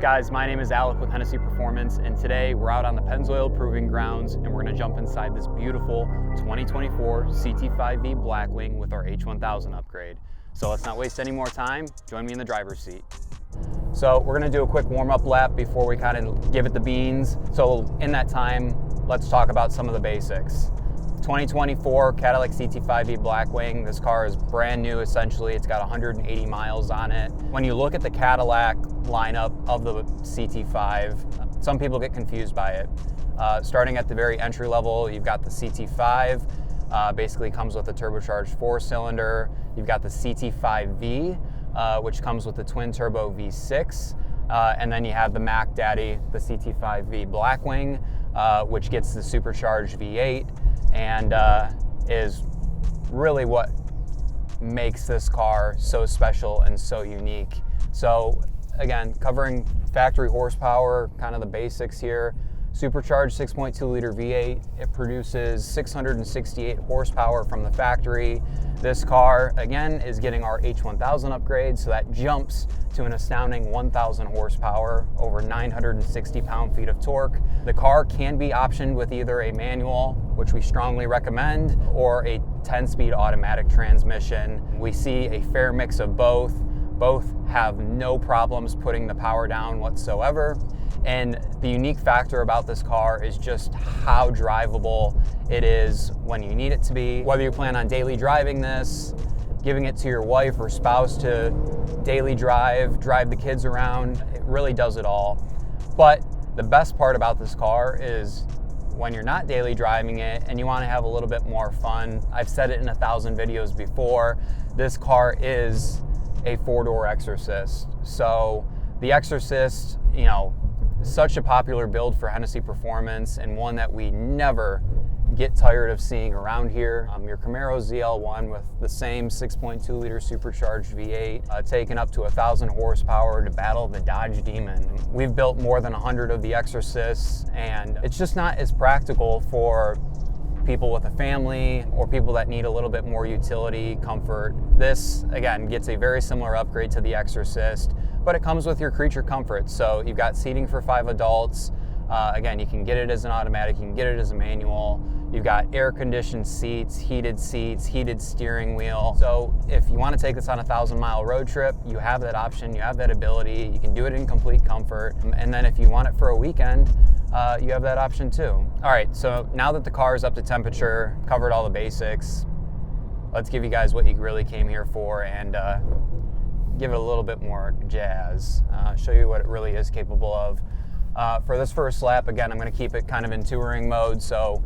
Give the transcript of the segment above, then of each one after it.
up, guys? My name is Alec with Hennessey Performance, and today we're out on the Pennzoil Proving Grounds, and we're going to jump inside this beautiful 2024 CT5-V Blackwing with our H1000 upgrade. So let's not waste any more time. Join me in the driver's seat. So we're going to do a quick warm-up lap before we kind of give it the beans. So in that time, let's talk about some of the basics. 2024 Cadillac CT5-V Blackwing. This car is brand new essentially. It's got 180 miles on it. When you look at the Cadillac lineup of the CT5, some people get confused by it. Starting at the very entry level, you've got the CT5, basically comes with a turbocharged 4-cylinder. You've got the CT5V, which comes with the twin turbo V6. And then you have the Mac Daddy, the CT5-V Blackwing, which gets the supercharged V8. And is really what makes this car so special and so unique. So again, covering factory horsepower, kind of the basics here. Supercharged 6.2 liter V8. It produces 668 horsepower from the factory. This car, again, is getting our H1000 upgrade, so that jumps to an astounding 1,000 horsepower, over 960 pound-feet of torque. The car can be optioned with either a manual, which we strongly recommend, or a 10-speed automatic transmission. We see a fair mix of both. Both have no problems putting the power down whatsoever. And the unique factor about this car is just how drivable it is when you need it to be. Whether you plan on daily driving this, giving it to your wife or spouse to daily drive the kids around, it really does it all. But the best part about this car is when you're not daily driving it and you want to have a little bit more fun. I've said it in 1,000 videos before, this car is a 4-door Exorcist. So the Exorcist, you know, such a popular build for Hennessey Performance, and one that we never get tired of seeing around here. Your Camaro ZL1 with the same 6.2 liter supercharged V8, taking up to 1,000 horsepower to battle the Dodge Demon. We've built more than 100 of the Exorcists, and it's just not as practical for people with a family or people that need a little bit more utility comfort. This, again, gets a very similar upgrade to the Exorcist, but it comes with your creature comfort. So you've got seating for 5 adults. Again, you can get it as an automatic, you can get it as a manual. You've got air-conditioned seats, heated steering wheel. So if you want to take this on a 1,000-mile road trip, you have that option, you have that ability. You can do it in complete comfort. And then if you want it for a weekend, you have that option too. All right, so now that the car is up to temperature, covered all the basics, let's give you guys what you really came here for and give it a little bit more jazz, show you what it really is capable of. For this first lap, again, I'm going to keep it kind of in touring mode, so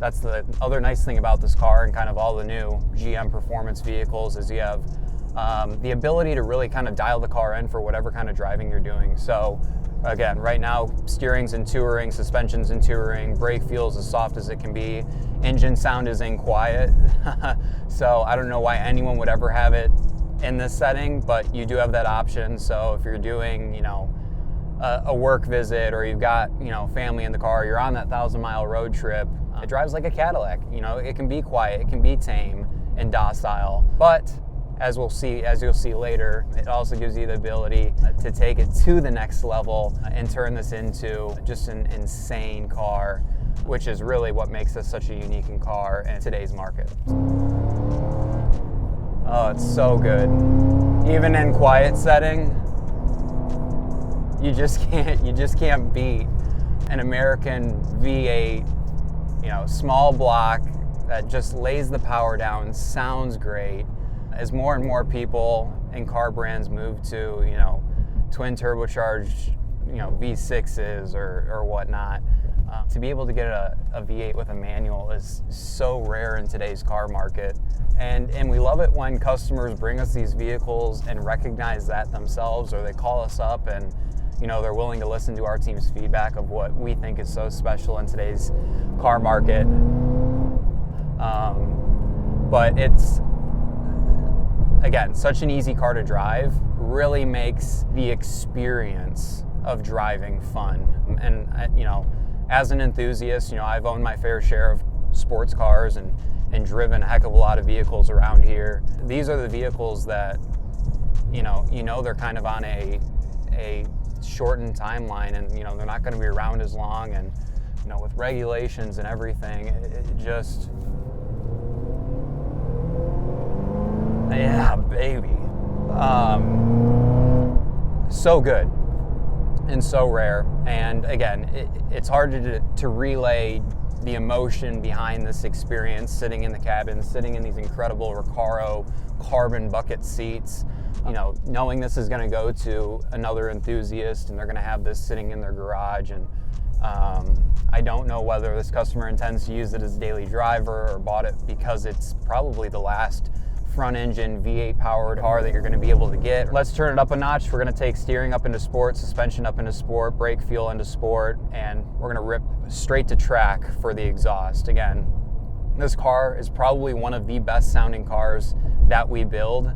that's the other nice thing about this car and kind of all the new GM performance vehicles is you have the ability to really kind of dial the car in for whatever kind of driving you're doing. So again, right now, steering's in touring, suspension's in touring, brake feels as soft as it can be, engine sound is in quiet. So I don't know why anyone would ever have it in this setting, but you do have that option. So if you're doing, you know, a work visit, or you've got, you know, family in the car, you're on that 1,000-mile road trip, it drives like a Cadillac. You know, it can be quiet, it can be tame and docile, but as you'll see later, it also gives you the ability to take it to the next level and turn this into just an insane car, which is really what makes this such a unique car in today's market. Oh, it's so good. Even in quiet setting, you just can't beat an American V8, you know, small block that just lays the power down, sounds great. As more and more people and car brands move to, you know, twin turbocharged, you know, V6s or whatnot, to be able to get a V8 with a manual is so rare in today's car market. And we love it when customers bring us these vehicles and recognize that themselves, or they call us up and, you know, they're willing to listen to our team's feedback of what we think is so special in today's car market. But it's, again, such an easy car to drive, really makes the experience of driving fun. And, you know, as an enthusiast, you know, I've owned my fair share of sports cars and driven a heck of a lot of vehicles around here. These are the vehicles that, you know they're kind of on a shortened timeline, and you know, they're not going to be around as long, and you know, with regulations and everything, it just, yeah, baby. So good and so rare. And again, it's hard to relay the emotion behind this experience, sitting in the cabin, sitting in these incredible Recaro carbon bucket seats, you know, knowing this is going to go to another enthusiast and they're going to have this sitting in their garage. And I don't know whether this customer intends to use it as a daily driver or bought it because it's probably the last front engine V8 powered car that you're going to be able to get. Let's turn it up a notch. We're going to take steering up into sport, suspension up into sport, brake feel into sport, and we're going to rip straight to track for the exhaust. Again, this car is probably one of the best sounding cars that we build.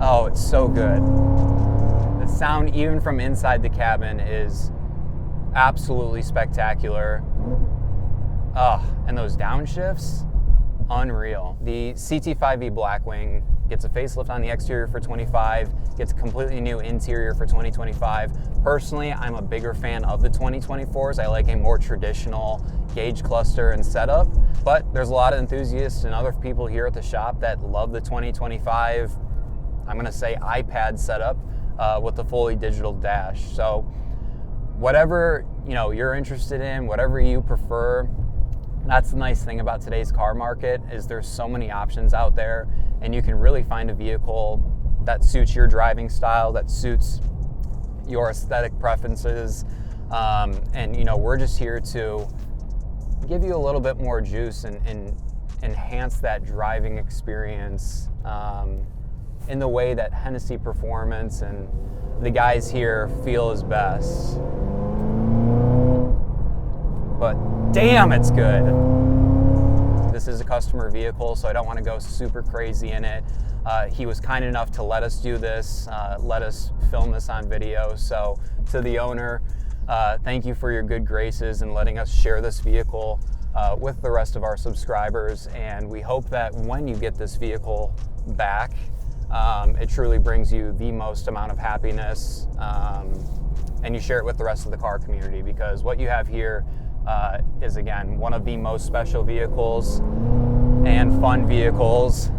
Oh, it's so good. The sound, even from inside the cabin, is absolutely spectacular. And those downshifts, unreal. The CT5-V Blackwing gets a facelift on the exterior for 25, gets a completely new interior for 2025. Personally, I'm a bigger fan of the 2024s. I like a more traditional gauge cluster and setup, but there's a lot of enthusiasts and other people here at the shop that love the 2025, I'm gonna say iPad setup with the fully digital dash. So whatever, you know, you're interested in, whatever you prefer, that's the nice thing about today's car market, is there's so many options out there, and you can really find a vehicle that suits your driving style, that suits your aesthetic preferences. And you know, we're just here to give you a little bit more juice and enhance that driving experience in the way that Hennessey Performance and the guys here feel is best. But damn, it's good. This is a customer vehicle, so I don't want to go super crazy in it. He was kind enough to let us do this, let us film this on video. So to the owner, thank you for your good graces and letting us share this vehicle with the rest of our subscribers. And we hope that when you get this vehicle back, it truly brings you the most amount of happiness, and you share it with the rest of the car community, because what you have here is, again, one of the most special vehicles and fun vehicles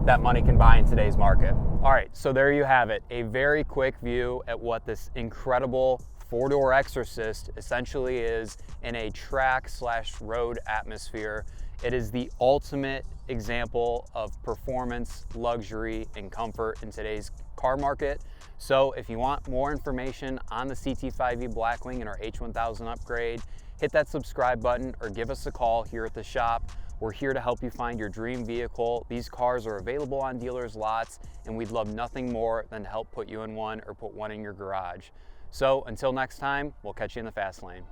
that money can buy in today's market. All right, so there you have it, a very quick view at what this incredible four-door Exorcist essentially is in a track/road atmosphere. It is the ultimate example of performance, luxury, and comfort in today's car market. So if you want more information on the CT5-V Blackwing and our H1000 upgrade, hit that subscribe button or give us a call here at the shop. We're here to help you find your dream vehicle. These cars are available on dealers' lots, and we'd love nothing more than to help put you in one or put one in your garage. So until next time, we'll catch you in the fast lane.